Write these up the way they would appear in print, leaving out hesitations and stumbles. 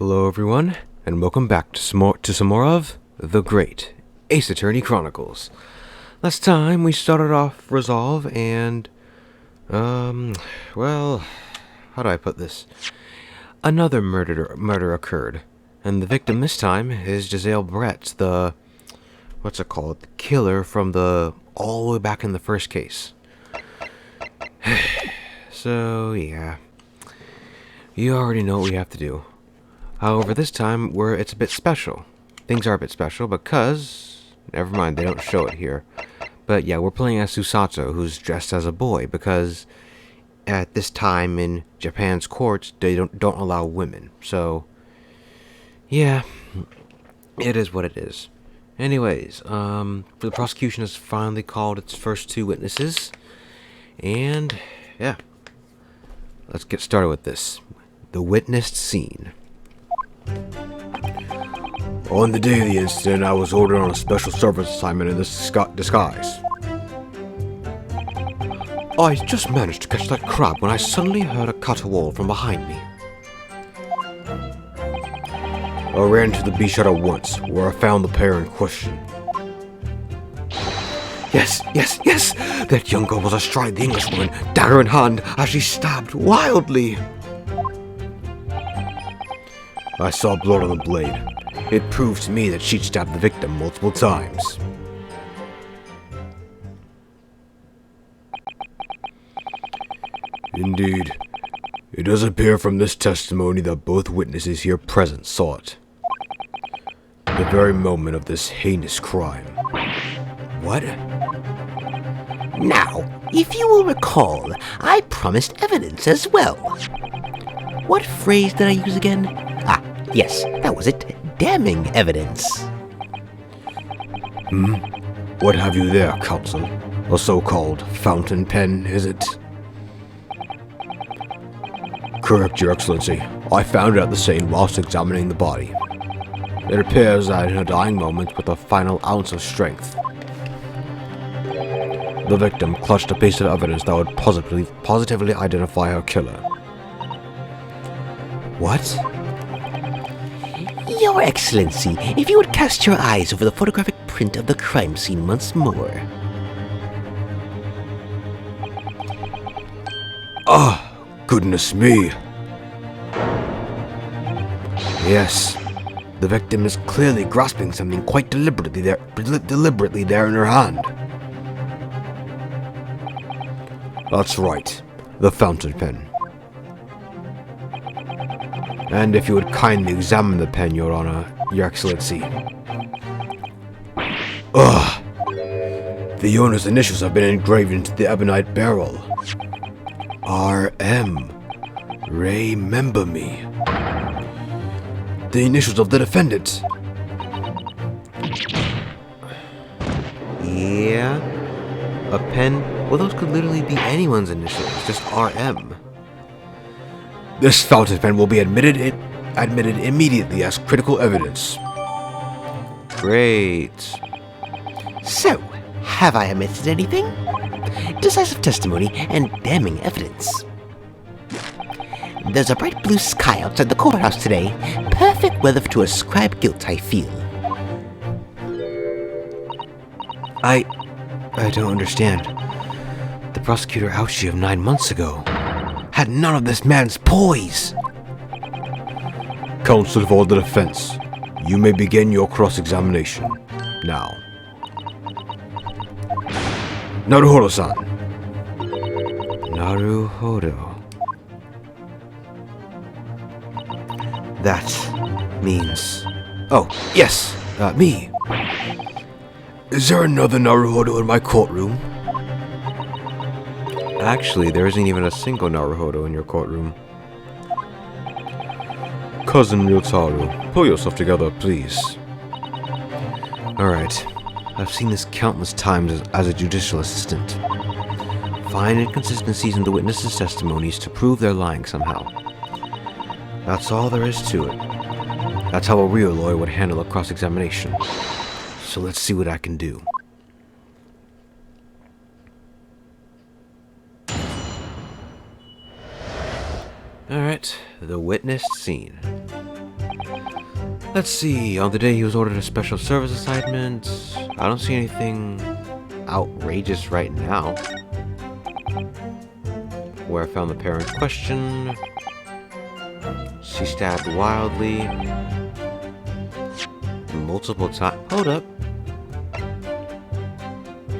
Hello everyone, and welcome back to some more of The Great Ace Attorney Chronicles. Last time we started off Resolve and, well, how do I put this? Another murder occurred, and the victim this time is Giselle Brett, the killer from all the way back in the first case. So, yeah. You already know what we have to do. However, this time, it's a bit special. Things are a bit special because... Never mind, they don't show it here. But yeah, we're playing as Susato, who's dressed as a boy, because at this time in Japan's courts, they don't allow women. So, yeah, it is what it is. Anyways, the prosecution has finally called its first two witnesses. And, yeah. Let's get started with this. The witnessed scene. On the day of the incident, I was ordered on a special service assignment in this disguise. I just managed to catch that crab when I suddenly heard a caterwaul from behind me. I ran to the beach at once, where I found the pair in question. Yes! That young girl was astride the Englishwoman, dagger in hand, as she stabbed wildly. I saw blood on the blade. It proved to me that she'd stabbed the victim multiple times. Indeed. It does appear from this testimony that both witnesses here present saw it. The very moment of this heinous crime. What? Now, if you will recall, I promised evidence as well. What phrase did I use again? Ah, yes, that was it. Damning evidence. What have you there, counsel? A so-called fountain pen, is it? Correct, Your Excellency. I found it at the scene whilst examining the body. It appears that in her dying moment, with a final ounce of strength, the victim clutched a piece of evidence that would positively identify her killer. What? Your Excellency, if you would cast your eyes over the photographic print of the crime scene once more. Ah, goodness me. Yes, the victim is clearly grasping something quite deliberately there in her hand. That's right, the fountain pen. And if you would kindly examine the pen, Your Honor, Your Excellency. Ugh! The owner's initials have been engraved into the ebonite barrel. R.M. Remember me. The initials of the defendant. Yeah? A pen? Well, those could literally be anyone's initials, just R.M. This fountain pen will be admitted immediately as critical evidence. Great. So, have I omitted anything? Decisive testimony and damning evidence. There's a bright blue sky outside the courthouse today. Perfect weather to ascribe guilt, I feel. I don't understand. The prosecutor ouched you of 9 months ago. Had none of this man's poise. Counsel for the defense, you may begin your cross-examination now. Naruhodo-san. Naruhodo. That means... Oh, yes, me. Is there another Naruhodo in my courtroom? Actually, there isn't even a single Naruhodo in your courtroom. Cousin Ryotaro, pull yourself together, please. Alright, I've seen this countless times as a judicial assistant. Find inconsistencies in the witnesses' testimonies to prove they're lying somehow. That's all there is to it. That's how a real lawyer would handle a cross-examination. So let's see what I can do. Alright, the witnessed scene. Let's see, on the day he was ordered a special service assignment, I don't see anything outrageous right now. Where I found the parent question. She stabbed wildly. Multiple times. Hold up.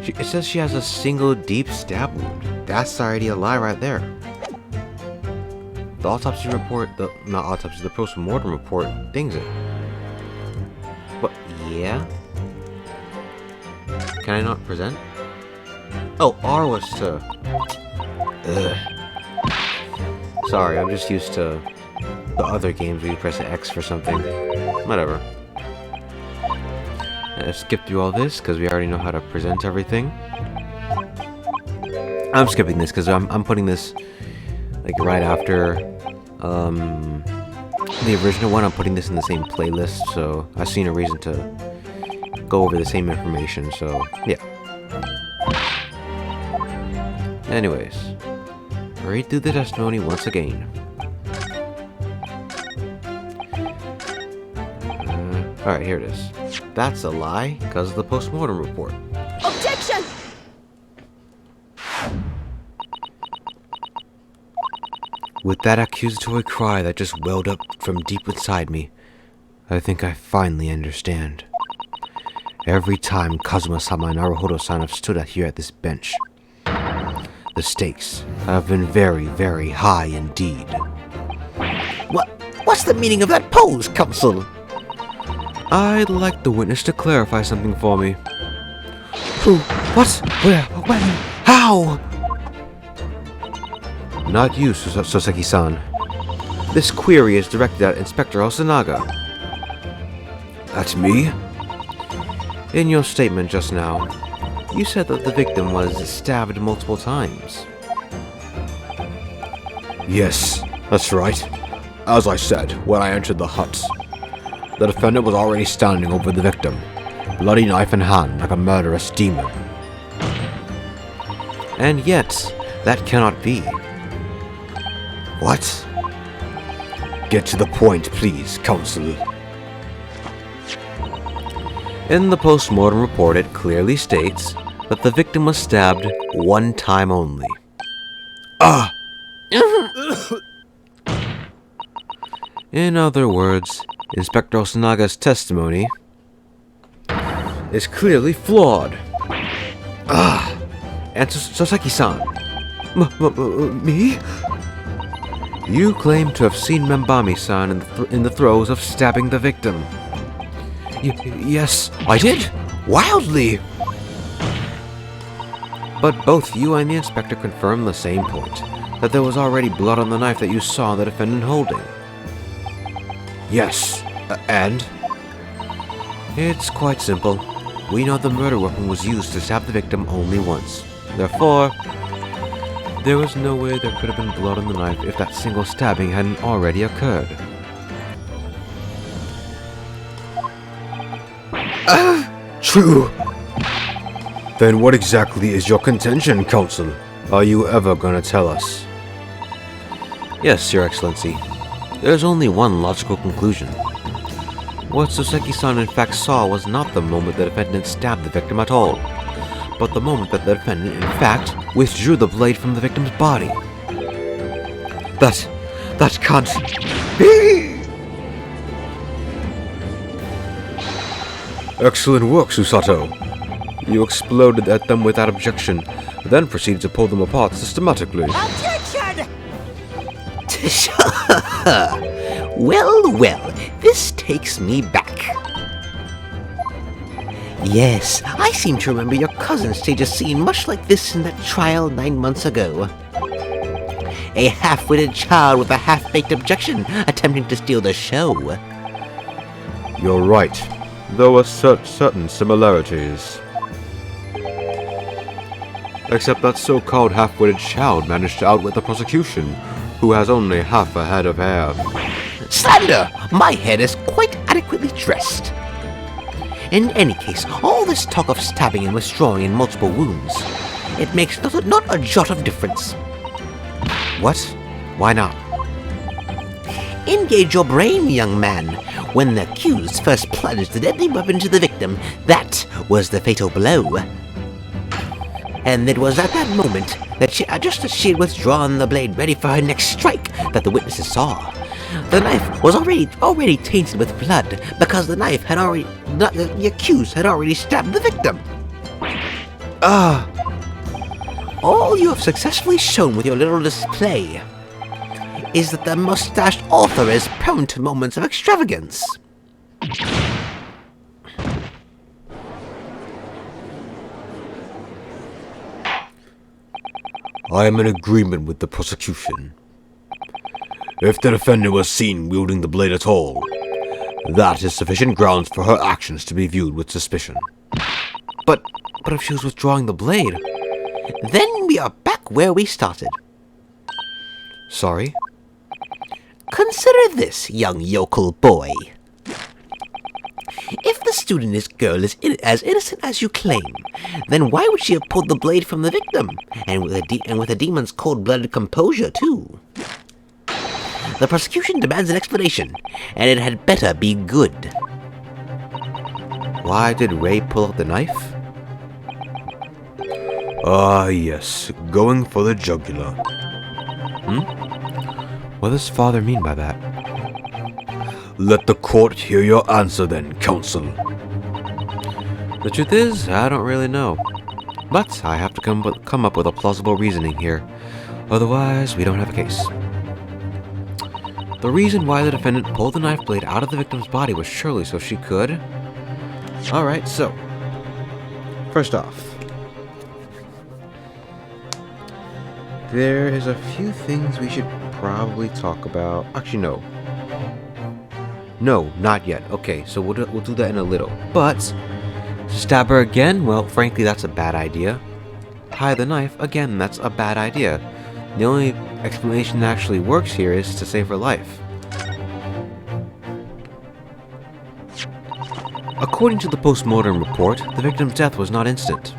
It says she has a single deep stab wound. That's already a lie right there. The autopsy report, not autopsy, the post-mortem report dings it. What? Yeah? Can I not present? Oh, R was to... Ugh. Sorry, I'm just used to the other games where you press X for something. Whatever. Let's skip through all this because we already know how to present everything. I'm skipping this because I'm putting this like right after the original one. I'm putting this in the same playlist, so I've seen a reason to go over the same information. So yeah. Anyways, read through the testimony once again. Alright, here it is. That's a lie because of the post-mortem report. Objection! With that accusatory cry that just welled up from deep inside me, I think I finally understand. Every time Kazuma-sama and Naruhodo-san have stood out here at this bench, the stakes have been very, very high indeed. What's the meaning of that pose, Counsel? I'd like the witness to clarify something for me. Who? What? Where? When? How? Not you, Soseki-san. This query is directed at Inspector Osanaga. At me? In your statement just now, you said that the victim was stabbed multiple times. Yes, that's right. As I said when I entered the hut, the defendant was already standing over the victim, bloody knife in hand like a murderous demon. And yet, that cannot be. What? Get to the point, please, Counsel. In the post-mortem report, it clearly states that the victim was stabbed one time only. Ah! In other words, Inspector Osanaga's testimony is clearly flawed. Ah! And Soseki-san. Me? You claim to have seen Membami-san in the throes of stabbing the victim. Yes, I did. Wildly. But both you and the inspector confirm the same point, that there was already blood on the knife that you saw the defendant holding. Yes, and? It's quite simple. We know the murder weapon was used to stab the victim only once. Therefore, there was no way there could have been blood on the knife if that single stabbing hadn't already occurred. True! Then what exactly is your contention, Counsel? Are you ever gonna tell us? Yes, Your Excellency. There's only one logical conclusion. What Soseki-san in fact saw was not the moment the defendant stabbed the victim at all, but the moment that the defendant in fact withdrew the blade from the victim's body. That can't be! Excellent work, Susato. You exploded at them without objection, then proceeded to pull them apart systematically. Objection! Well, this takes me back. Yes, I seem to remember your cousin staged a scene much like this in that trial 9 months ago. A half-witted child with a half-baked objection attempting to steal the show. You're right. There were certain similarities. Except that so-called half-witted child managed to outwit the prosecution, who has only half a head of hair. Slander! My head is quite adequately dressed. In any case, all this talk of stabbing and withdrawing in multiple wounds, it makes not a jot of difference. What? Why not? Engage your brain, young man. When the accused first plunged the deadly weapon to the victim, that was the fatal blow. And it was at that moment that just as she had withdrawn the blade ready for her next strike that the witnesses saw. The knife was already tainted with blood because the accused had already stabbed the victim. All you have successfully shown with your little display is that the mustached author is prone to moments of extravagance. I am in agreement with the prosecution. If the defendant was seen wielding the blade at all, that is sufficient grounds for her actions to be viewed with suspicion. But if she was withdrawing the blade, then we are back where we started. Sorry? Consider this, young yokel boy. If the student girl is as innocent as you claim, then why would she have pulled the blade from the victim, and with a demon's cold-blooded composure, too? The prosecution demands an explanation, and it had better be good. Why did Ray pull out the knife? Yes, going for the jugular. What does father mean by that? Let the court hear your answer then, counsel. The truth is, I don't really know. But I have to come up with a plausible reasoning here. Otherwise, we don't have a case. The reason why the defendant pulled the knife blade out of the victim's body was surely so she could... Alright, so... First off, there is a few things we should probably talk about. Actually, no. No, not yet. Okay, so we'll do that in a little. But, stab her again? Well, frankly, that's a bad idea. Hide the knife? Again, that's a bad idea. The only explanation that actually works here is to save her life. According to the post-mortem report, the victim's death was not instant.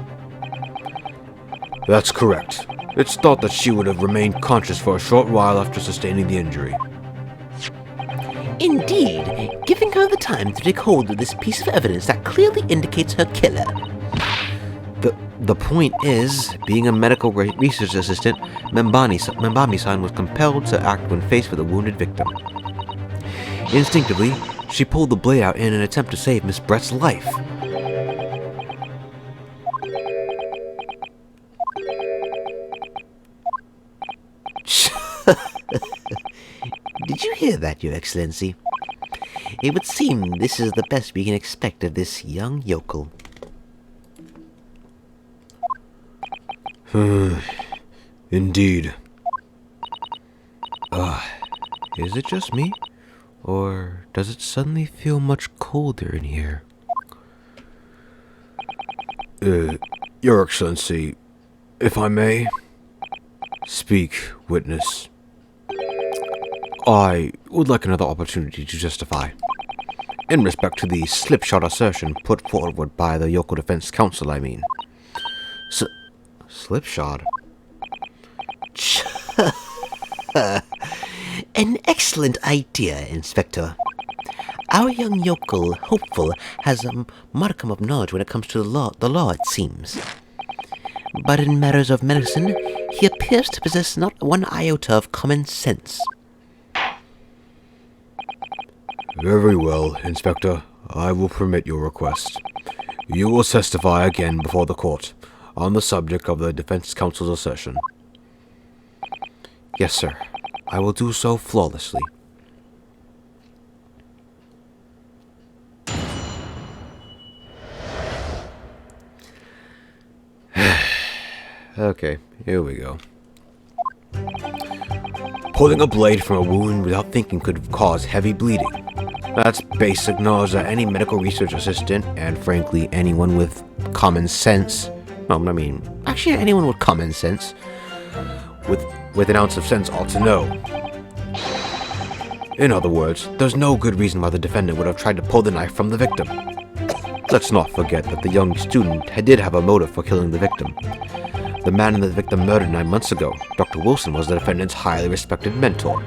That's correct. It's thought that she would have remained conscious for a short while after sustaining the injury. Indeed, giving her the time to take hold of this piece of evidence that clearly indicates her killer. The point is, being a medical research assistant, Membami-san was compelled to act when faced with a wounded victim. Instinctively, she pulled the blade out in an attempt to save Miss Brett's life. Did you hear that, Your Excellency? It would seem this is the best we can expect of this young yokel. Indeed. Is it just me? Or does it suddenly feel much colder in here? Your Excellency, if I may? Speak, witness. I would like another opportunity to justify. In respect to the slipshod assertion put forward by the Yoko Defense Counsel, I mean. Slipshod? An excellent idea, Inspector. Our young yokel hopeful has a modicum of knowledge when it comes to the law, it seems. But in matters of medicine, he appears to possess not one iota of common sense. Very well, Inspector. I will permit your request. You will testify again before the court on the subject of the defense counsel's assertion. Yes, sir. I will do so flawlessly. Okay, here we go. Pulling a blade from a wound without thinking could cause heavy bleeding. That's basic knowledge that any medical research assistant, and frankly anyone with common sense, actually anyone with common sense, with an ounce of sense ought to know. In other words, there's no good reason why the defendant would have tried to pull the knife from the victim. Let's not forget that the young student did have a motive for killing the victim. The man the victim murdered 9 months ago, Dr. Wilson, was the defendant's highly respected mentor.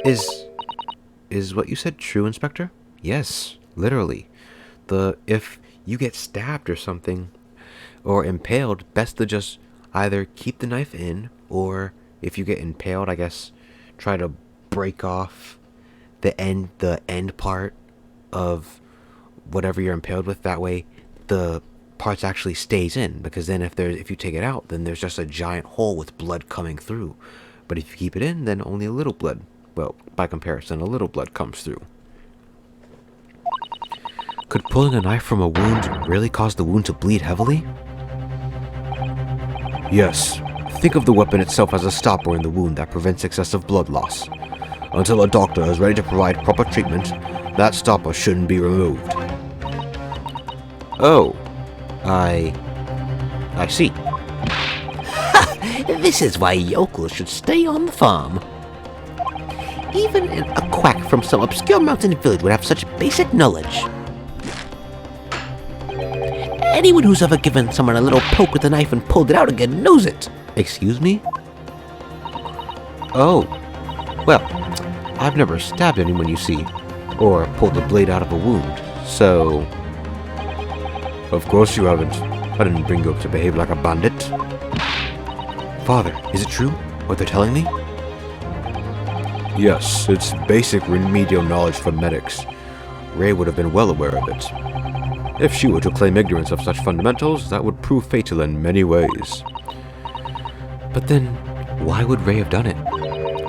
Is what you said true, Inspector? Yes, literally. If you get stabbed or something, or impaled, best to just either keep the knife in, or if you get impaled, I guess, try to break off the end part of whatever you're impaled with. That way, the parts actually stays in, because then if you take it out, then there's just a giant hole with blood coming through. But if you keep it in, then only a little blood. Well, by comparison, a little blood comes through. Could pulling a knife from a wound really cause the wound to bleed heavily? Yes. Think of the weapon itself as a stopper in the wound that prevents excessive blood loss. Until a doctor is ready to provide proper treatment, that stopper shouldn't be removed. Oh. I see. This is why yokels should stay on the farm. Even a quack from some obscure mountain village would have such basic knowledge. Anyone who's ever given someone a little poke with a knife and pulled it out again knows it. Excuse me? Oh. Well, I've never stabbed anyone, you see, or pulled the blade out of a wound, so... Of course you haven't. I didn't bring you up to behave like a bandit. Father, is it true, what they're telling me? Yes, it's basic remedial knowledge for medics. Ray would have been well aware of it. If she were to claim ignorance of such fundamentals, that would prove fatal in many ways. But then, why would Ray have done it?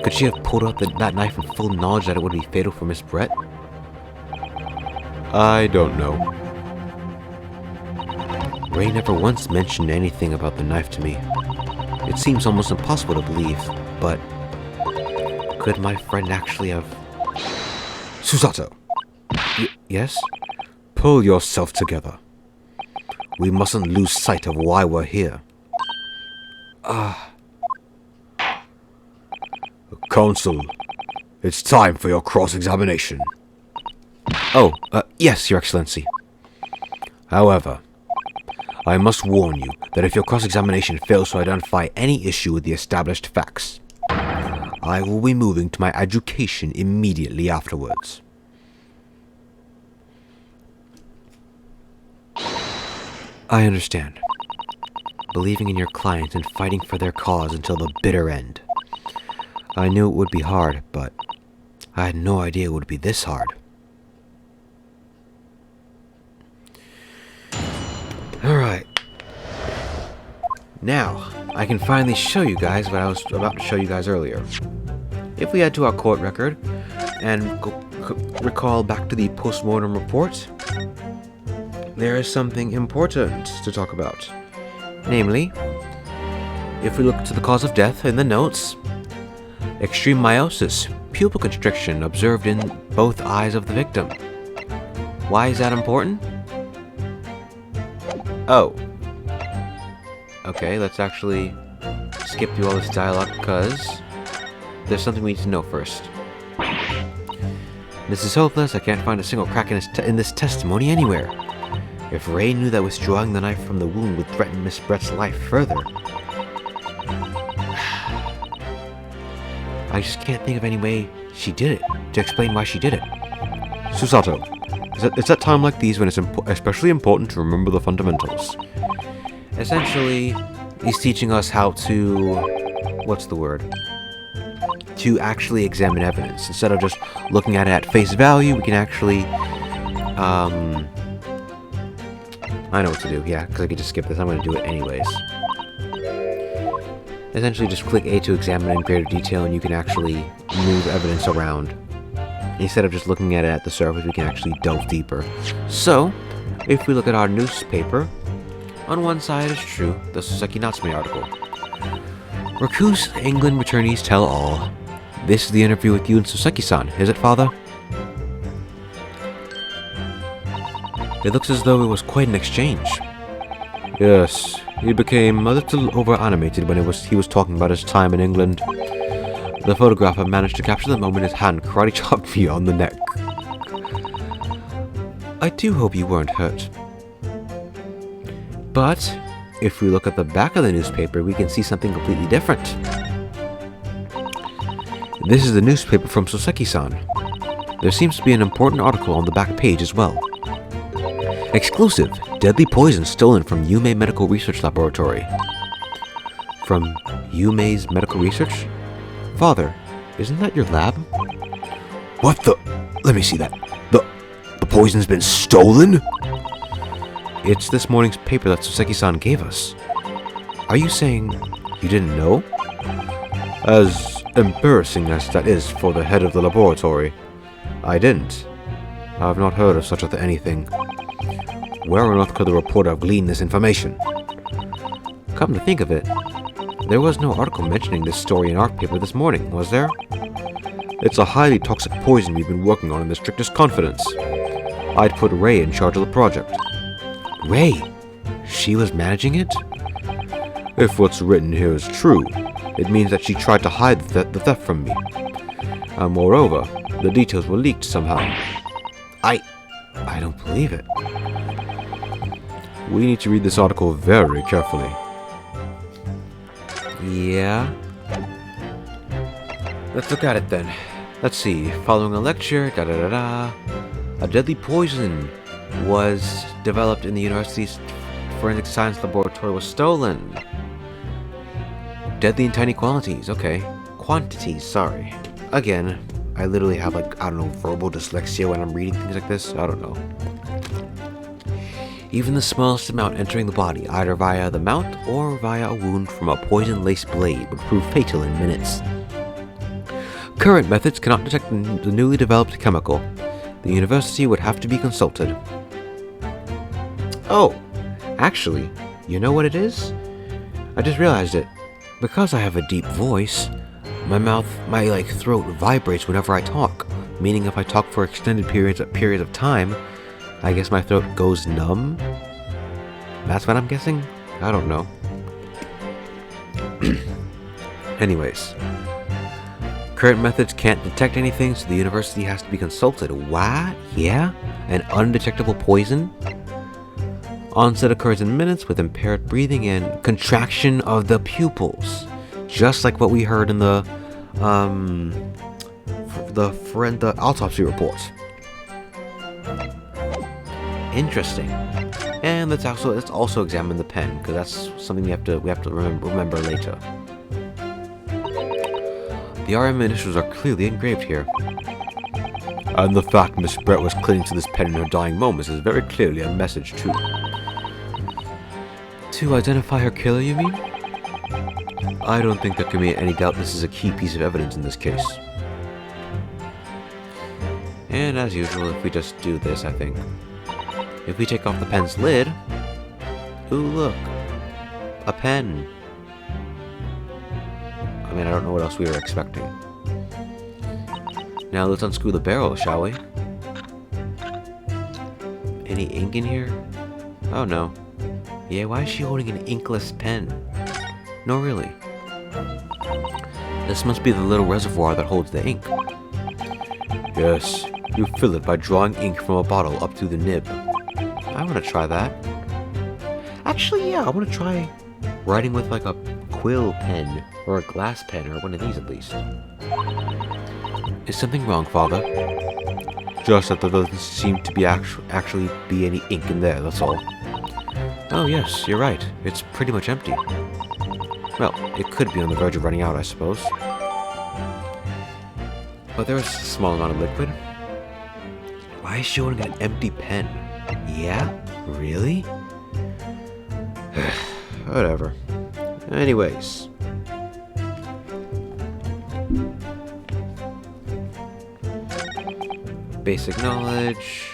Could she have pulled out that knife in full knowledge that it would be fatal for Miss Brett? I don't know. Ray never once mentioned anything about the knife to me. It seems almost impossible to believe, but... could my friend actually have... Susato! Yes? Pull yourself together. We mustn't lose sight of why we're here. Counsel, it's time for your cross-examination. Oh, yes, Your Excellency. However, I must warn you that if your cross-examination fails to identify any issue with the established facts, I will be moving to my education immediately afterwards. I understand. Believing in your client and fighting for their cause until the bitter end. I knew it would be hard, but I had no idea it would be this hard. Alright. Now, I can finally show you guys what I was about to show you guys earlier. If we head to our court record and recall back to the post-mortem report, there is something important to talk about. Namely, if we look to the cause of death in the notes, extreme meiosis, pupil constriction observed in both eyes of the victim. Why is that important? Oh. Okay, let's actually skip through all this dialogue because there's something we need to know first. This is hopeless. I can't find a single crack in this testimony anywhere. If Ray knew that withdrawing the knife from the wound would threaten Miss Brett's life further. I just can't think of any way she did it, to explain why she did it. Susato, it's at time like these when it's especially important to remember the fundamentals. Essentially, he's teaching us how to... what's the word? To actually examine evidence. Instead of just looking at it at face value, we can actually... I know what to do, yeah, because I can just skip this. I'm going to do it anyways. Essentially, just click A to examine in greater detail, and you can actually move evidence around. Instead of just looking at it at the surface, we can actually delve deeper. So, if we look at our newspaper, on one side is true, the Soseki Natsume article. Recluse England returnees tell all. This is the interview with you and Soseki-san, is it, father? It looks as though it was quite an exchange. Yes, he became a little over-animated when he was talking about his time in England. The photographer managed to capture the moment his hand karate chopped me on the neck. I do hope you weren't hurt. But, if we look at the back of the newspaper, we can see something completely different. This is the newspaper from Soseki-san. There seems to be an important article on the back page as well. Exclusive. Deadly poison stolen from Yume Medical Research Laboratory. From Yume's Medical Research? Father, isn't that your lab? What the? Let me see that. The poison's been stolen? It's this morning's paper that Soseki-san gave us. Are you saying you didn't know? As embarrassing as that is for the head of the laboratory, I didn't. I've not heard of such a anything. Where on earth could the reporter have gleaned this information? Come to think of it, there was no article mentioning this story in our paper this morning, was there? It's a highly toxic poison we've been working on in the strictest confidence. I'd put Ray in charge of the project. Ray? She was managing it? If what's written here is true, it means that she tried to hide the theft from me. And moreover, the details were leaked somehow. I don't believe it. We need to read this article very carefully. Yeah? Let's look at it then. Let's see. Following a lecture, a deadly poison was developed in the university's forensic science laboratory was stolen. Deadly in tiny quantities. Okay. Quantities, sorry. Again, I literally have verbal dyslexia when I'm reading things like this. I don't know. Even the smallest amount entering the body, either via the mouth or via a wound from a poison-laced blade, would prove fatal in minutes. Current methods cannot detect the newly developed chemical. The university would have to be consulted. Oh, actually, you know what it is? I just realized it. Because I have a deep voice, my throat vibrates whenever I talk. Meaning if I talk for extended periods of time, I guess my throat goes numb? That's what I'm guessing? I don't know. Anyways. Current methods can't detect anything, so the university has to be consulted. What? Yeah? An undetectable poison? Onset occurs in minutes with impaired breathing and contraction of the pupils. Just like what we heard in the autopsy report. Interesting. And let's also examine the pen, because that's something we have to remember later. The RM initials are clearly engraved here. And the fact Miss Brett was clinging to this pen in her dying moments is very clearly a message too. To identify her killer, you mean? I don't think there can be any doubt this is a key piece of evidence in this case. And as usual, if we just do this, I think. If we take off the pen's lid... Ooh, look. A pen. I mean, I don't know what else we were expecting. Now let's unscrew the barrel, shall we? Any ink in here? Oh no. Yeah, why is she holding an inkless pen? No, really. This must be the little reservoir that holds the ink. Yes, you fill it by drawing ink from a bottle up through the nib. I want to try that. Actually, yeah, I want to try writing with like a quill pen, or a glass pen, or one of these at least. Is something wrong, Father? Just that there doesn't seem to be actually be any ink in there, that's all. Oh yes, you're right. It's pretty much empty. Well, it could be on the verge of running out, I suppose. But there's a small amount of liquid. Why is she holding an empty pen? Yeah? Really? Whatever. Anyways. Basic knowledge.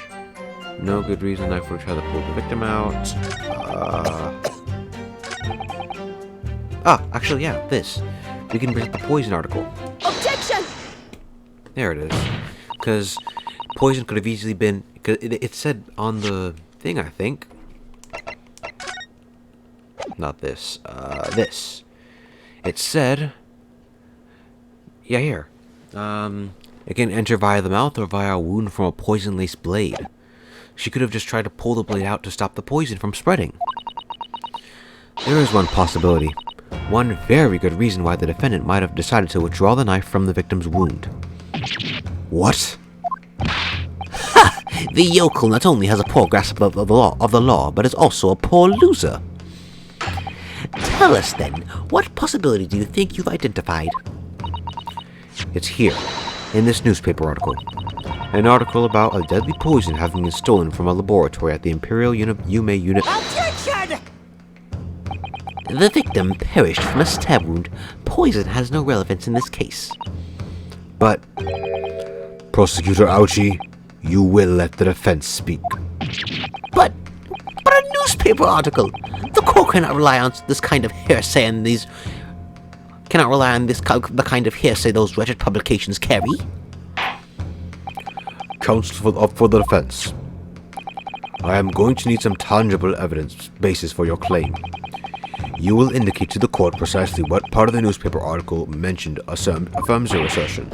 No good reason knife would try to pull the victim out. Actually, yeah, this. We can present the poison article. Objection! There it is. Because poison could have easily been... Cause it said on the thing, I think. Not this. This. It said... Yeah, here. It can enter via the mouth or via a wound from a poison-laced blade. She could have just tried to pull the blade out to stop the poison from spreading. There is one possibility. one very good reason why the defendant might have decided to withdraw the knife from the victim's wound. What? The yokel not only has a poor grasp of the law, but is also a poor loser. Tell us then, what possibility do you think you've identified? It's here, in this newspaper article. An article about a deadly poison having been stolen from a laboratory at the Imperial Yume unit. Objection! The victim perished from a stab wound. Poison has no relevance in this case. But, Prosecutor Ouchie, you will let the defense speak. But a newspaper article! The court cannot rely on this kind of hearsay and the kind of hearsay those wretched publications carry. Counsel for the defense. I am going to need some tangible evidence basis for your claim. You will indicate to the court precisely what part of the newspaper article mentioned affirms your assertion.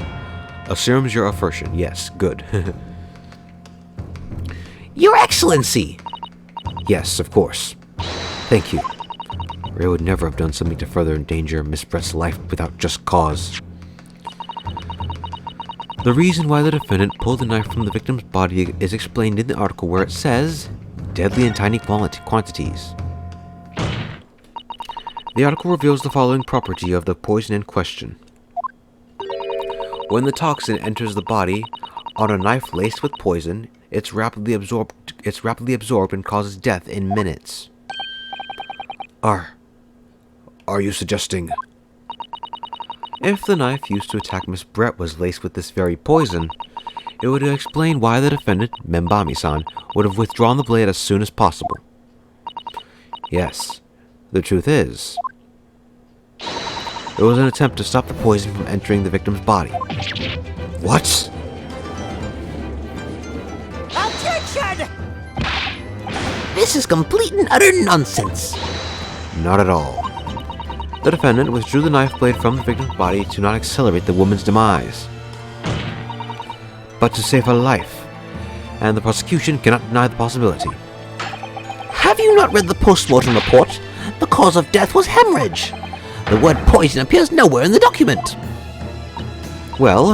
Affirms your assertion. Yes, good. Your Excellency! Yes, of course. Thank you. Ray would never have done something to further endanger Miss Brett's life without just cause. The reason why the defendant pulled the knife from the victim's body is explained in the article where it says, deadly in tiny quantities. The article reveals the following property of the poison in question. When the toxin enters the body on a knife laced with poison, it's rapidly absorbed and causes death in minutes. Are you suggesting? If the knife used to attack Miss Brett was laced with this very poison, it would explain why the defendant, Membami-san, would have withdrawn the blade as soon as possible. Yes, the truth is, it was an attempt to stop the poison from entering the victim's body. What? Objection! This is complete and utter nonsense. Not at all. The defendant withdrew the knife blade from the victim's body to not accelerate the woman's demise, but to save her life, and the prosecution cannot deny the possibility. Have you not read the post-mortem report? The cause of death was hemorrhage. The word poison appears nowhere in the document. Well,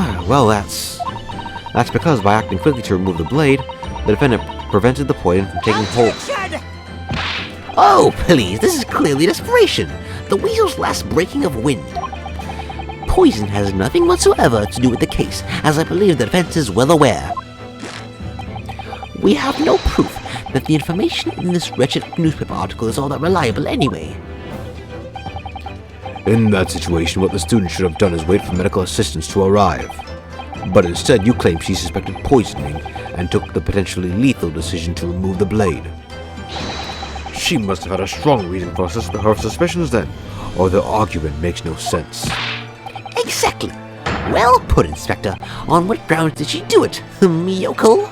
that's because by acting quickly to remove the blade, the defendant prevented the poison from taking hold. Objection! Oh, please, this is clearly desperation. The weasel's last breaking of wind. Poison has nothing whatsoever to do with the case, as I believe the defense is well aware. We have no proof that the information in this wretched newspaper article is all that reliable anyway. In that situation, what the student should have done is wait for medical assistance to arrive. But instead, you claim she suspected poisoning and took the potentially lethal decision to remove the blade. She must have had a strong reason for her suspicions then, or the argument makes no sense. Exactly. Well put, Inspector. On what grounds did she do it, yokel?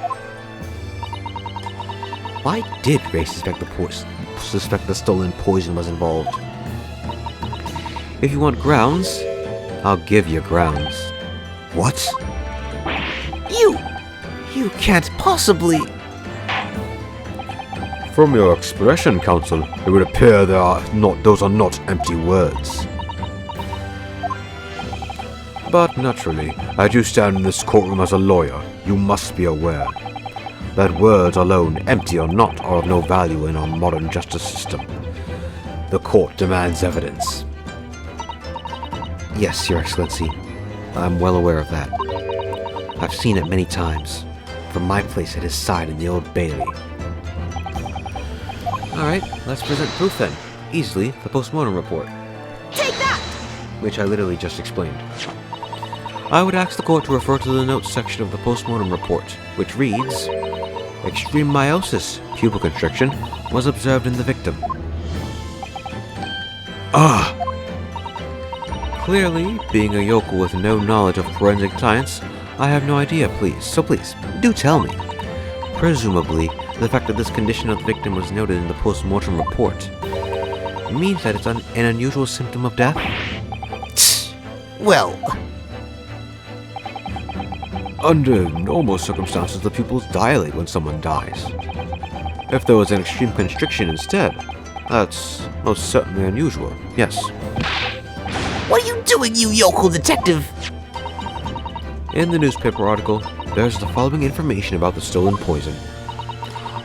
Why did Ray suspect the stolen poison was involved? If you want grounds, I'll give you grounds. What? You can't possibly... From your expression, Counsel, it would appear those are not empty words. But naturally, as you stand in this courtroom as a lawyer, you must be aware that words alone, empty or not, are of no value in our modern justice system. The court demands evidence. Yes, Your Excellency, I'm well aware of that. I've seen it many times, from my place at his side in the Old Bailey. Alright, let's present proof then. Easily, the post-mortem report. Take that! Which I literally just explained. I would ask the court to refer to the notes section of the post-mortem report, which reads, extreme meiosis, pupil constriction, was observed in the victim. Ah! Clearly, being a yokel with no knowledge of forensic science, I have no idea, so please, do tell me. Presumably, the fact that this condition of the victim was noted in the post-mortem report means that it's an unusual symptom of death? Well... Under normal circumstances, the pupils dilate when someone dies. If there was an extreme constriction instead, that's most certainly unusual, yes. What are you doing, you yokel detective? In the newspaper article, there's the following information about the stolen poison.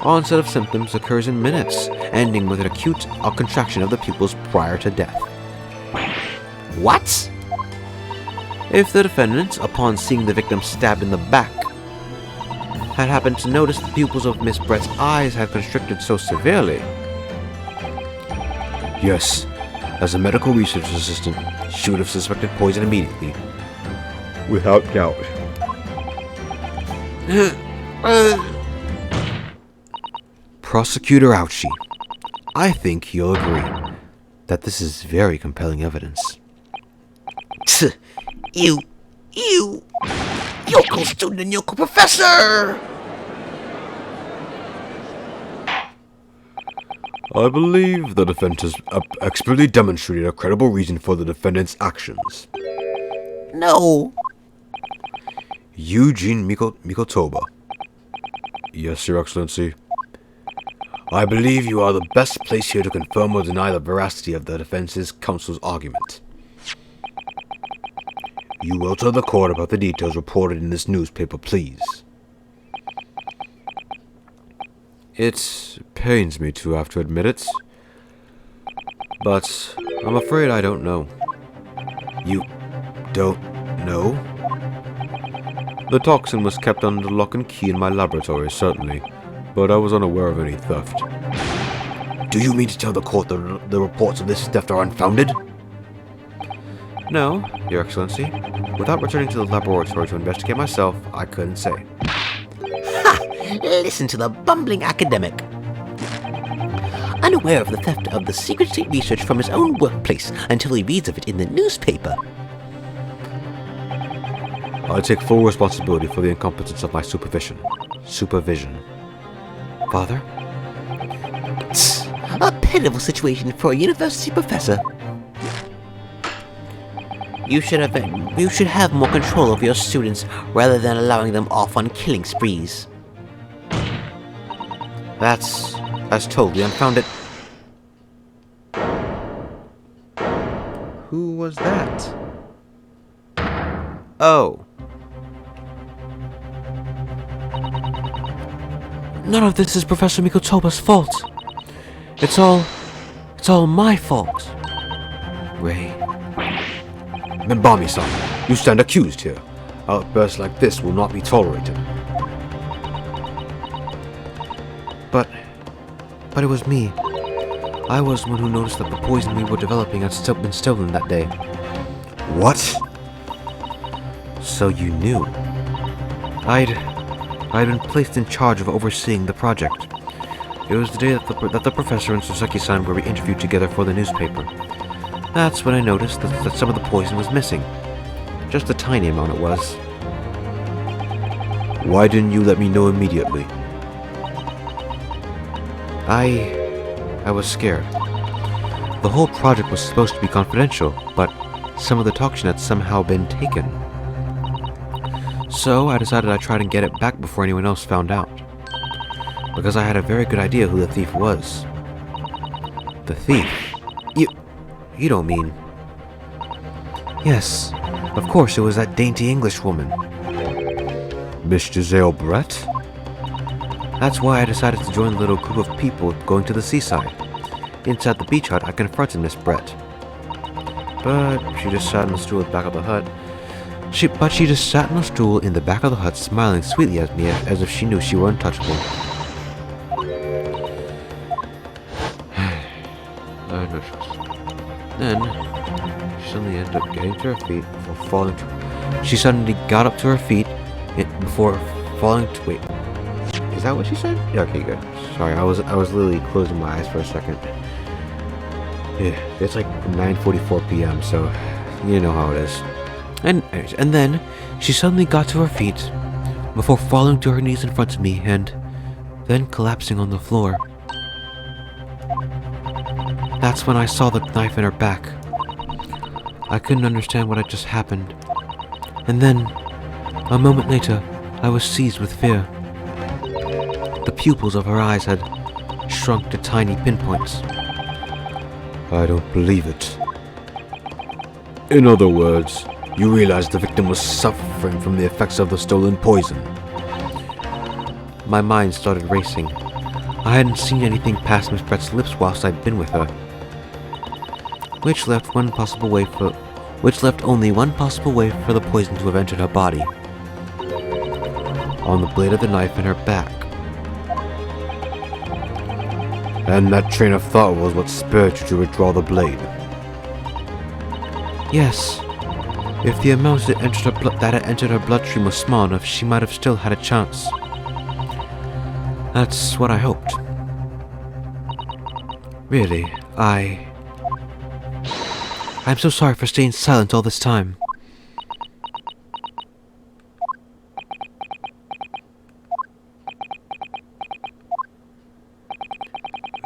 Onset of symptoms occurs in minutes, ending with an acute contraction of the pupils prior to death. What? If the defendant, upon seeing the victim stabbed in the back, had happened to notice the pupils of Miss Brett's eyes had constricted so severely. Yes, as a medical research assistant, she would have suspected poison immediately. Without doubt. Prosecutor Ouchie, I think you'll agree that this is very compelling evidence. You, yokel student and yokel professor! I believe the defense has expertly demonstrated a credible reason for the defendant's actions. No. Eugene Mikotoba. Yes, Your Excellency. I believe you are the best place here to confirm or deny the veracity of the defense's counsel's argument. You will tell the court about the details reported in this newspaper, please. It pains me to have to admit it, but I'm afraid I don't know. You don't know? The toxin was kept under lock and key in my laboratory, certainly, but I was unaware of any theft. Do you mean to tell the court that the reports of this theft are unfounded? No, Your Excellency. Without returning to the laboratory to investigate myself, I couldn't say. Ha! Listen to the bumbling academic. Unaware of the theft of the secret state research from his own workplace until he reads of it in the newspaper. I take full responsibility for the incompetence of my supervision. Father? Tss, a pitiful situation for a university professor. You should have more control of your students rather than allowing them off on killing sprees. That's totally unfounded. Who was that? Oh. None of this is Professor Mikotoba's fault. It's all my fault. Ray. Membami-san, you stand accused here. Outbursts like this will not be tolerated. But it was me. I was the one who noticed that the poison we were developing had still been stolen that day. What? So you knew. I'd been placed in charge of overseeing the project. It was the day that the professor and Soseki-san were interviewed together for the newspaper. That's when I noticed that some of the poison was missing. Just a tiny amount it was. Why didn't you let me know immediately? I was scared. The whole project was supposed to be confidential, but some of the toxin had somehow been taken. So I decided I'd try to get it back before anyone else found out. Because I had a very good idea who the thief was. The thief? You don't mean... Yes, of course it was that dainty English woman. Miss Giselle Brett? That's why I decided to join the little group of people going to the seaside. Inside the beach hut, I confronted Miss Brett. But she just sat on the stool at the back of the hut. She just sat on a stool in the back of the hut, smiling sweetly at me as if she knew she were untouchable. Then, she suddenly ended up getting to her feet before falling to... She suddenly got up to her feet before falling to... Wait. Is that what she said? Yeah, okay, good. Sorry, I was literally closing my eyes for a second. Yeah, it's like 9:44 p.m., so you know how it is. And then, she suddenly got to her feet before falling to her knees in front of me and then collapsing on the floor. That's when I saw the knife in her back. I couldn't understand what had just happened. And then, a moment later, I was seized with fear. The pupils of her eyes had shrunk to tiny pinpoints. I don't believe it. In other words, you realize the victim was suffering from the effects of the stolen poison. My mind started racing. I hadn't seen anything past Miss Brett's lips whilst I'd been with her, which left only one possible way for the poison to have entered her body. On the blade of the knife in her back. And that train of thought was what spurred you to withdraw the blade. Yes. If the amount that had entered her bloodstream was small enough, she might have still had a chance. That's what I hoped. Really, I'm so sorry for staying silent all this time.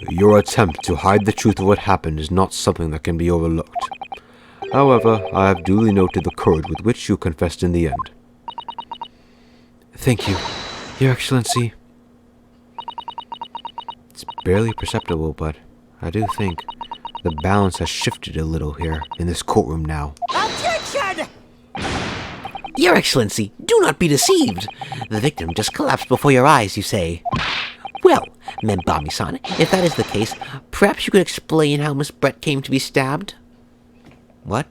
Your attempt to hide the truth of what happened is not something that can be overlooked. However, I have duly noted the courage with which you confessed in the end. Thank you, Your Excellency. It's barely perceptible, but I do think the balance has shifted a little here in this courtroom now. Objection! Your Excellency, do not be deceived. The victim just collapsed before your eyes, you say. Well, Membami-san, if that is the case, perhaps you could explain how Miss Brett came to be stabbed? What?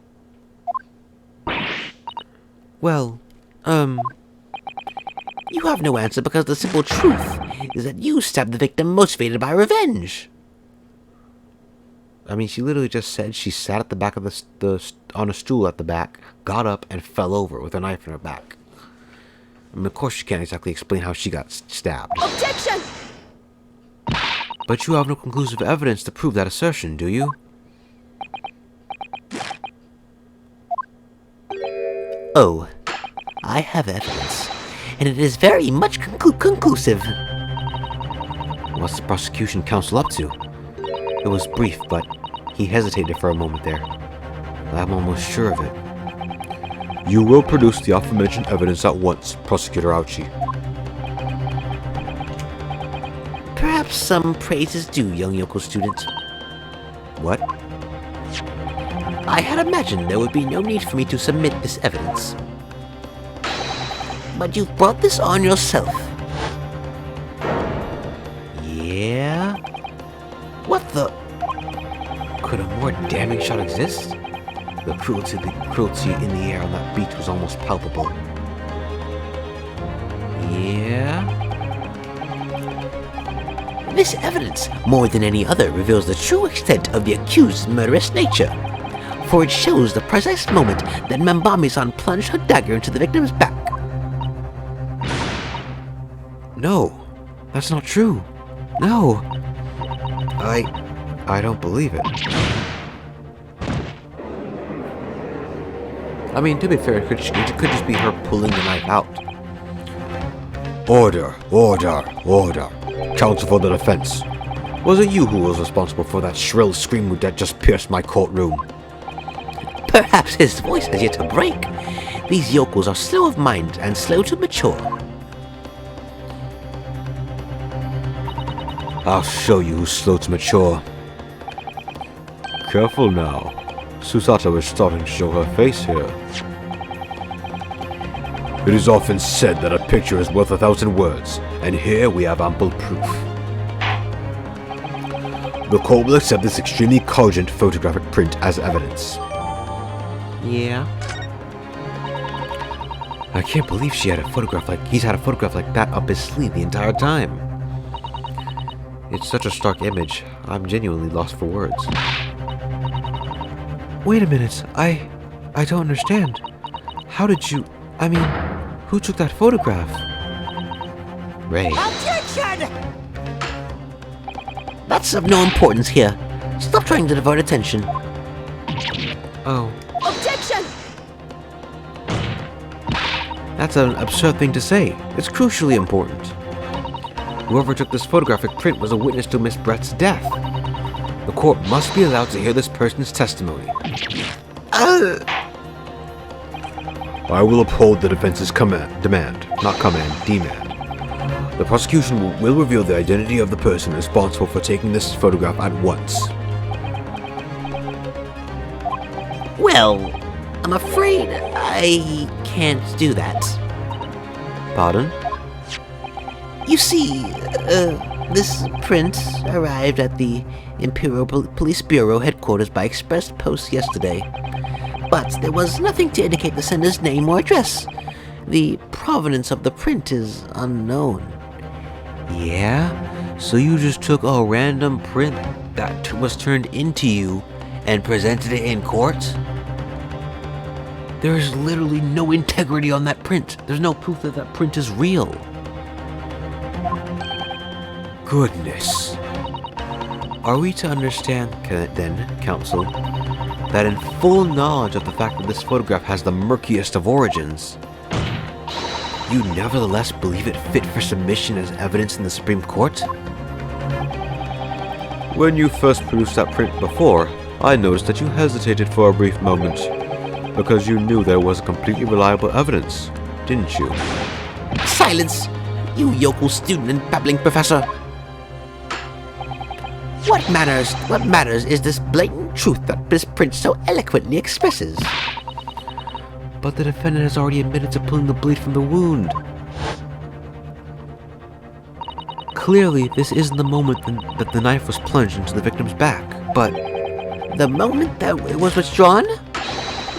Well, you have no answer because the simple truth is that you stabbed the victim motivated by revenge. I mean, she literally just said she sat at the back of on a stool at the back, got up, and fell over with a knife in her back. I mean, of course she can't exactly explain how she got stabbed. Objection! But you have no conclusive evidence to prove that assertion, do you? Oh, I have evidence, and it is very much conclusive. What's the prosecution counsel up to? It was brief, but he hesitated for a moment there. I'm almost sure of it. You will produce the aforementioned evidence at once, Prosecutor Ouchi. Perhaps some praise is due, young Yoko student. What? I had imagined there would be no need for me to submit this evidence. But you've brought this on yourself. Yeah? What the? Could a more damning shot exist? The cruelty in the air on that beach was almost palpable. Yeah? This evidence, more than any other, reveals the true extent of the accused's murderous nature, for it shows the precise moment that Membami-san plunged her dagger into the victim's back. No, that's not true. No. I don't believe it. I mean, to be fair, it could just be her pulling the knife out. Order, order, order. Counsel for the defense. Was it you who was responsible for that shrill scream that just pierced my courtroom? Perhaps his voice has yet to break. These yokels are slow of mind and slow to mature. I'll show you who's slow to mature. Careful now. Susato is starting to show her face here. It is often said that a picture is worth 1,000 words, and here we have ample proof. The court will accept this extremely cogent photographic print as evidence. Yeah? I can't believe he's had a photograph like that up his sleeve the entire time. It's such a stark image, I'm genuinely lost for words. Wait a minute, I don't understand. How did you... who took that photograph? Ray. Objection! That's of no importance here. Stop trying to divert attention. Oh, Objection! that's an absurd thing to say. It's crucially important. Whoever took this photographic print was a witness to Miss Brett's death. The court must be allowed to hear this person's testimony. I will uphold the defense's demand. The prosecution will reveal the identity of the person responsible for taking this photograph at once. Well, afraid I can't do that. Pardon? You see, this print arrived at the Imperial Police Bureau headquarters by express post yesterday. But there was nothing to indicate the sender's name or address. The provenance of the print is unknown. Yeah? So you just took a random print that was turned into you and presented it in court? There's literally no integrity on that print. There's no proof that that print is real. Goodness. Are we to understand, then, counsel, that in full knowledge of the fact that this photograph has the murkiest of origins, you nevertheless believe it fit for submission as evidence in the Supreme Court? When you first produced that print before, I noticed that you hesitated for a brief moment, because you knew there was completely reliable evidence, didn't you? Silence, you yokel student and babbling professor! What matters is this blatant truth that this print so eloquently expresses. But the defendant has already admitted to pulling the bleed from the wound. Clearly, this isn't the moment that the knife was plunged into the victim's back, but the moment that it was withdrawn?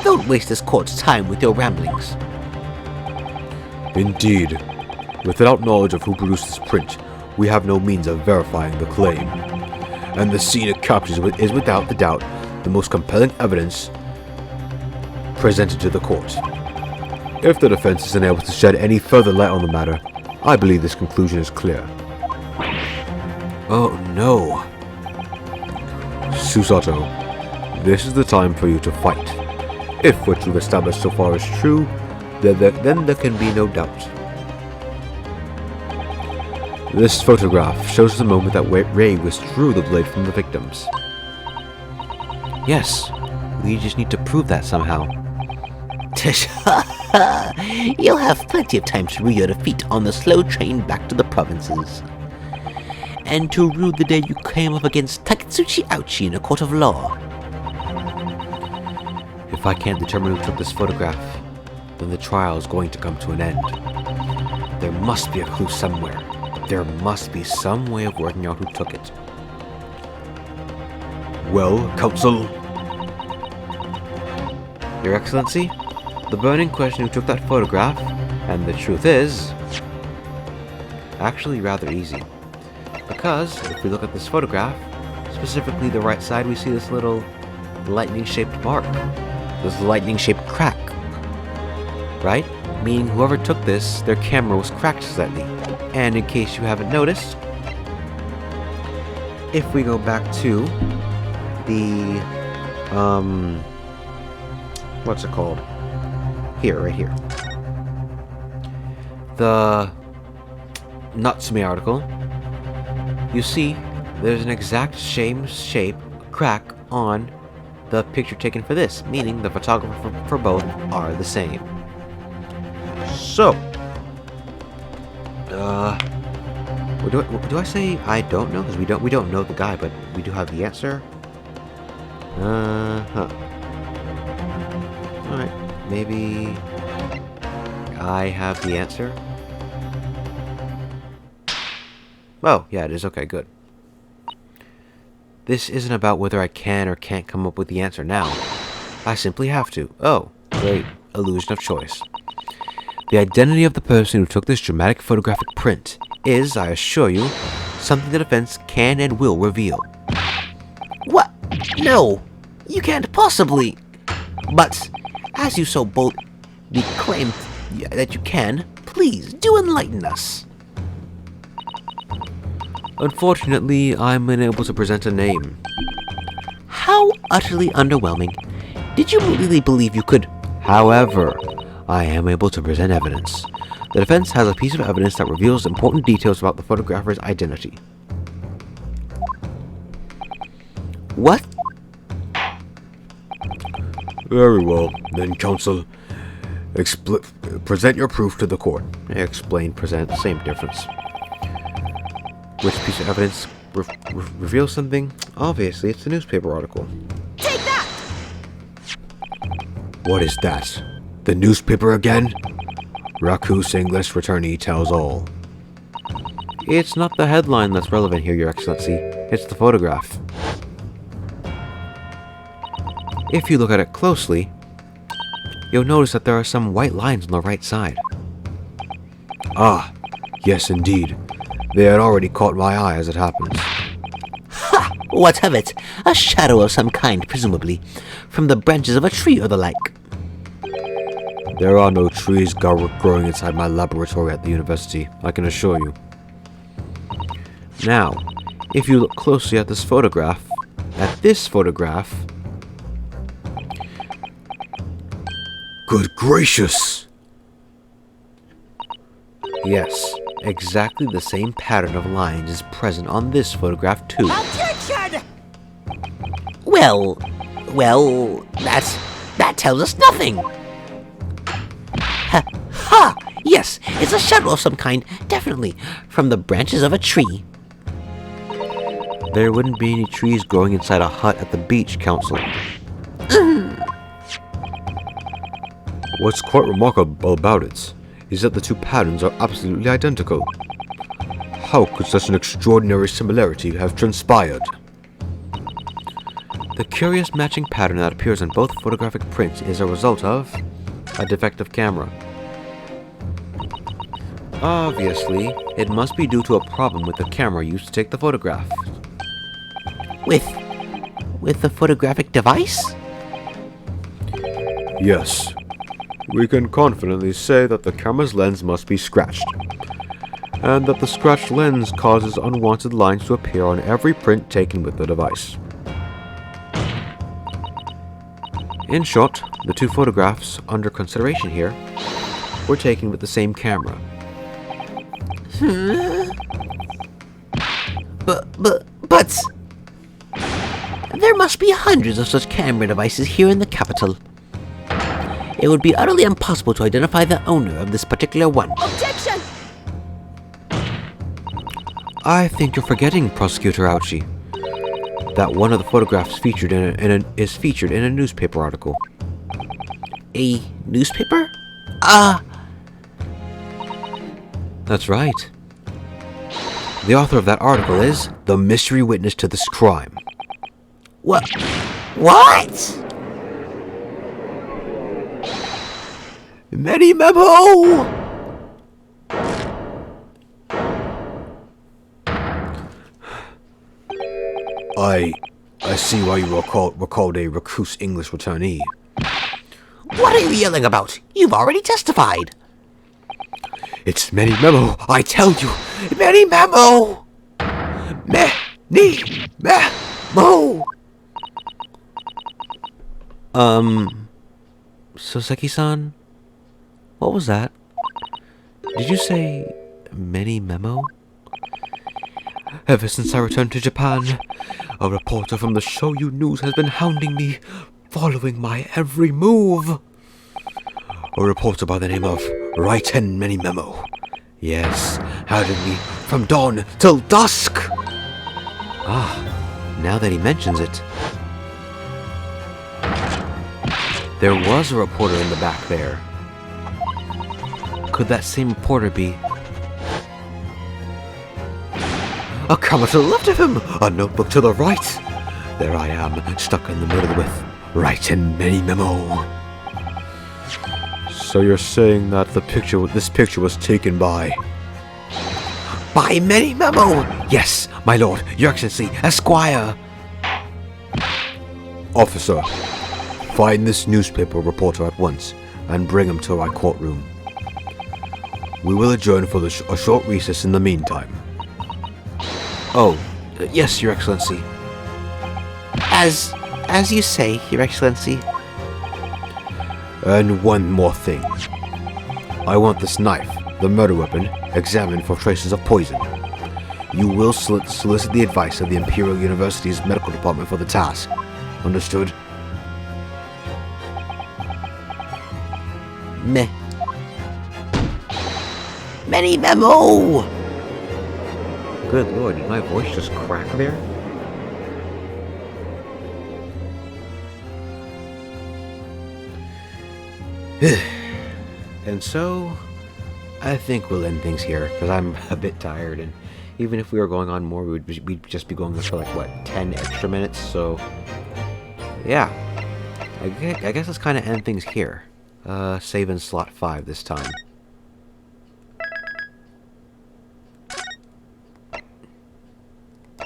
Don't waste this court's time with your ramblings. Indeed. Without knowledge of who produced this print, we have no means of verifying the claim. And the scene it captures is without the doubt the most compelling evidence presented to the court. If the defense is unable to shed any further light on the matter, I believe this conclusion is clear. Oh no. Susato, this is the time for you to fight. If what you've established so far is true, then there can be no doubt. This photograph shows the moment that Ray withdrew the blade from the victims. Yes, we just need to prove that somehow. You'll have plenty of time to rue your defeat on the slow train back to the provinces. And to rue the day you came up against Taketsuchi Ouchi in a court of law. If I can't determine who took this photograph, then the trial is going to come to an end. There must be a clue somewhere. There must be some way of working out who took it. Well, counsel? Your Excellency, the burning question who took that photograph, and the truth is, actually rather easy. Because, if we look at this photograph, specifically the right side, we see this little lightning-shaped mark. This lightning-shaped crack. Right? Meaning whoever took this, their camera was cracked slightly. And in case you haven't noticed, if we go back to the, what's it called? Here, right here. The Natsume article, you see there's an exact same shape crack on the picture taken for this, meaning the photographer for both are the same. So, do I say I don't know? Because we don't know the guy, but we do have the answer. Alright, maybe I have the answer. Oh, yeah, it is. Okay, good. This isn't about whether I can or can't come up with the answer now. I simply have to. Oh, great. Illusion of choice. The identity of the person who took this dramatic photographic print is, I assure you, something the defense can and will reveal. What? No! You can't possibly! But, as you so boldly claim that you can, please do enlighten us. Unfortunately, I'm unable to present a name. How utterly underwhelming. Did you really believe you could? However, I am able to present evidence. The defense has a piece of evidence that reveals important details about the photographer's identity. What? Very well, then, counsel. Present your proof to the court. Explain, present, same difference. Which piece of evidence reveals something? Obviously, it's the newspaper article. Take that! What is that? The newspaper again? Great Ace English Attorney tells all. It's not the headline that's relevant here, Your Excellency. It's the photograph. If you look at it closely, you'll notice that there are some white lines on the right side. Ah, yes indeed. They had already caught my eye as it happens. Ha! What of it? A shadow of some kind, presumably, from the branches of a tree or the like. There are no trees growing inside my laboratory at the university, I can assure you. Now, if you look closely at this photograph, Good gracious! Yes, exactly the same pattern of lines is present on this photograph too. Objection! Well, that tells us nothing. Ha! Yes, it's a shadow of some kind, definitely, from the branches of a tree. There wouldn't be any trees growing inside a hut at the beach, Counsel. What's quite remarkable about it is that the two patterns are absolutely identical. How could such an extraordinary similarity have transpired? The curious matching pattern that appears in both photographic prints is a result of a defective camera. Obviously, it must be due to a problem with the camera used to take the photograph. With the photographic device? Yes. We can confidently say that the camera's lens must be scratched, and that the scratched lens causes unwanted lines to appear on every print taken with the device. In short, the two photographs under consideration here were taken with the same camera. But there must be hundreds of such camera devices here in the capital. It would be utterly impossible to identify the owner of this particular one. Objection! I think you're forgetting, Prosecutor Ouchie, that one of the photographs is featured in a newspaper article. A newspaper? That's right. The author of that article is the mystery witness to this crime. What? Many memo! I see why you were called a recluse English returnee. What are you yelling about? You've already testified. It's many memo, I tell you! Many memo! Memo! Soseki-san? What was that? Did you say many memo? Ever since I returned to Japan, a reporter from the Shoyu News has been hounding me, following my every move. A reporter by the name of Raiten Many Memo. Yes, hounding me from dawn till dusk. Ah, now that he mentions it. There was a reporter in the back there. Could that same reporter be... A camera to the left of him, a notebook to the right. There I am, stuck in the middle with Raiten Many Memo. So you're saying that this picture was taken by Many Memo? Yes, my lord, your excellency, Esquire. Officer, find this newspaper reporter at once and bring him to my courtroom. We will adjourn for a short recess in the meantime. Oh, yes, your excellency. As you say, your excellency. And one more thing. I want this knife, the murder weapon, examined for traces of poison. You will solicit the advice of the Imperial University's medical department for the task. Understood? Many memo! Good lord, did my voice just crack there? And so, I think we'll end things here, because I'm a bit tired, and even if we were going on more, we'd just be going for like, what, 10 extra minutes, so, yeah. I guess let's kind of end things here. Save in slot 5 this time.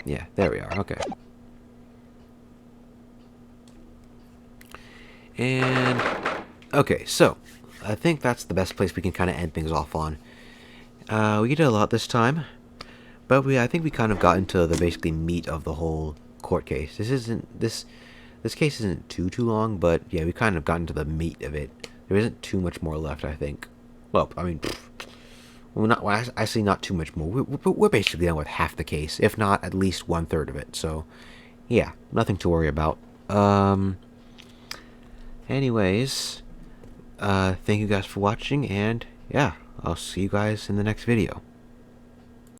Yeah, there we are, okay. And, okay, so, I think that's the best place we can kind of end things off on. We did a lot this time, but I think we kind of got into the basically meat of the whole court case. This case isn't too long, but yeah, we kind of got into the meat of it. There isn't too much more left, I think. Well, I mean, I say not too much more. We're basically done with half the case, if not at least 1/3 of it. So, yeah, nothing to worry about. Anyways, thank you guys for watching, and yeah, I'll see you guys in the next video.